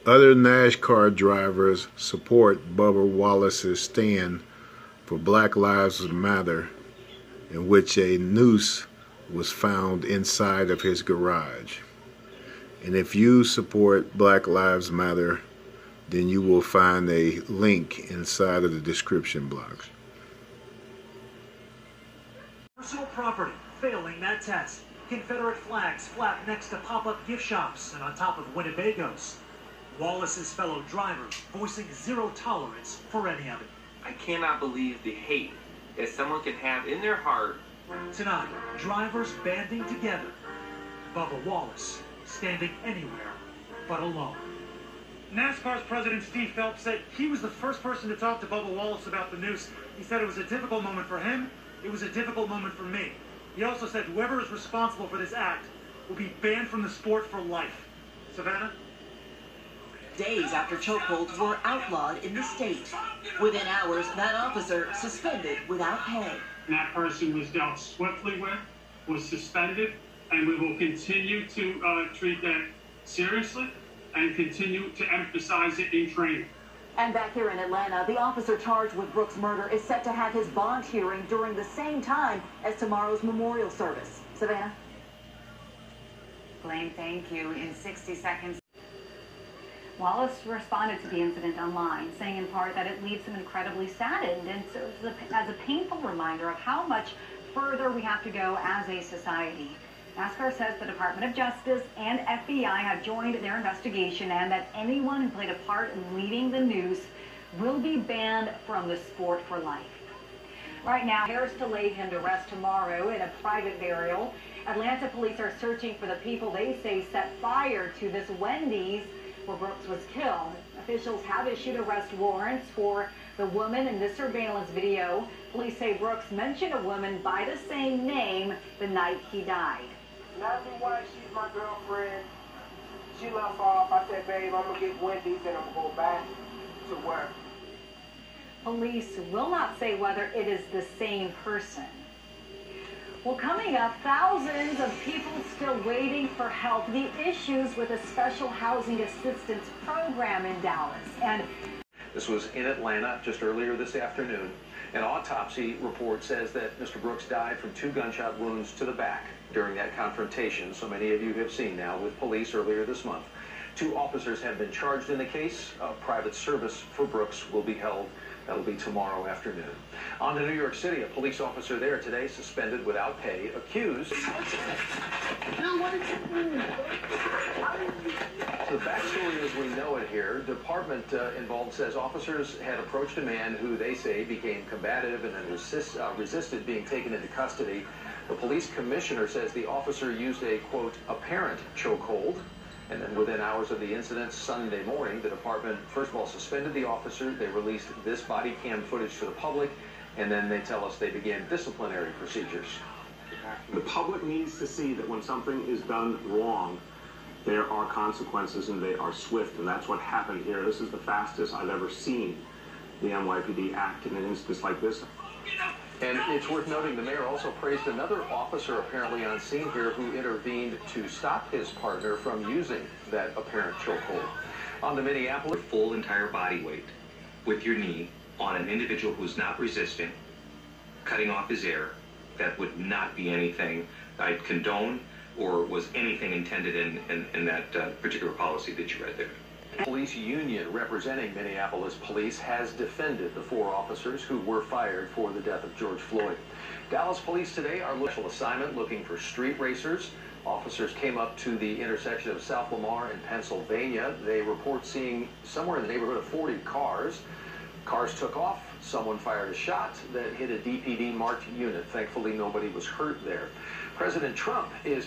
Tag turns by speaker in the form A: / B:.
A: Other NASCAR drivers support Bubba Wallace's stand for Black Lives Matter, in which a noose was found inside of his garage. And if you support Black Lives Matter, then you will find a link inside of the description box.
B: Personal property failing that test. Confederate flags flap next to pop-up gift shops and on top of Winnebagos. Wallace's fellow drivers voicing zero tolerance for any of it.
C: I cannot believe the hate that someone can have in their heart.
B: Tonight, drivers banding together. Bubba Wallace standing anywhere but alone. NASCAR's president Steve Phelps said he was the first person to talk to Bubba Wallace about the noose. He said it was a difficult moment for him. It was a difficult moment for me. He also said whoever is responsible for this act will be banned from the sport for life. Savannah?
D: Days after chokeholds were outlawed in the state. Within hours, that officer suspended without pay.
E: That person was dealt swiftly with, was suspended, and we will continue to treat that seriously and continue to emphasize it in training.
F: And back here in Atlanta, the officer charged with Brooks' murder is set to have his bond hearing during the same time as tomorrow's memorial service. Savannah?
G: Blaine, thank you. In 60 seconds. Wallace responded to the incident online, saying in part that it leaves him incredibly saddened and serves as a painful reminder of how much further we have to go as a society. NASCAR says the Department of Justice and FBI have joined their investigation and that anyone who played a part in leading the noose will be banned from the sport for life. Right now, Harris to lay him to rest tomorrow in a private burial. Atlanta police are searching for the people they say set fire to this Wendy's where Brooks was killed. Officials have issued arrest warrants for the woman in this surveillance video. Police say Brooks mentioned a woman by the same name the night he died.
H: Not me why she's my girlfriend. She left off. I said, babe, I'm going to get Wendy's and I'm going to go back to work.
G: Police will not say whether it is the same person. Well, coming up, thousands of people still waiting for help. The issues with a special housing assistance program in Dallas. And
I: this was in Atlanta just earlier this afternoon. An autopsy report says that Mr. Brooks died from 2 gunshot wounds to the back during that confrontation, so many of you have seen now, with police earlier this month. 2 officers have been charged in the case. A private service for Brooks will be held. That'll be tomorrow afternoon. On to New York City, a police officer there today suspended without pay, accused. The backstory as we know it here, department involved says officers had approached a man who they say became combative and then resisted being taken into custody. The police commissioner says the officer used a, quote, apparent chokehold. And then within hours of the incident Sunday morning, the department, first of all, suspended the officer. They released this body cam footage to the public, and then they tell us they began disciplinary procedures.
J: The public needs to see that when something is done wrong, there are consequences and they are swift, and that's what happened here. This is the fastest I've ever seen the NYPD act in an instance like this.
I: And it's worth noting the mayor also praised another officer apparently on scene here who intervened to stop his partner from using that apparent chokehold. On the Minneapolis,
K: full entire body weight with your knee on an individual who's not resisting, cutting off his air, that would not be anything I'd condone or was anything intended in that particular policy that you read there.
I: Police union representing Minneapolis police has defended the 4 officers who were fired for the death of George Floyd. Dallas police today are looking for assignment looking for street racers. Officers came up to the intersection of South Lamar and Pennsylvania. They report seeing somewhere in the neighborhood of 40 cars. Cars took off. Someone fired a shot that hit a DPD marked unit. Thankfully, nobody was hurt there. President Trump is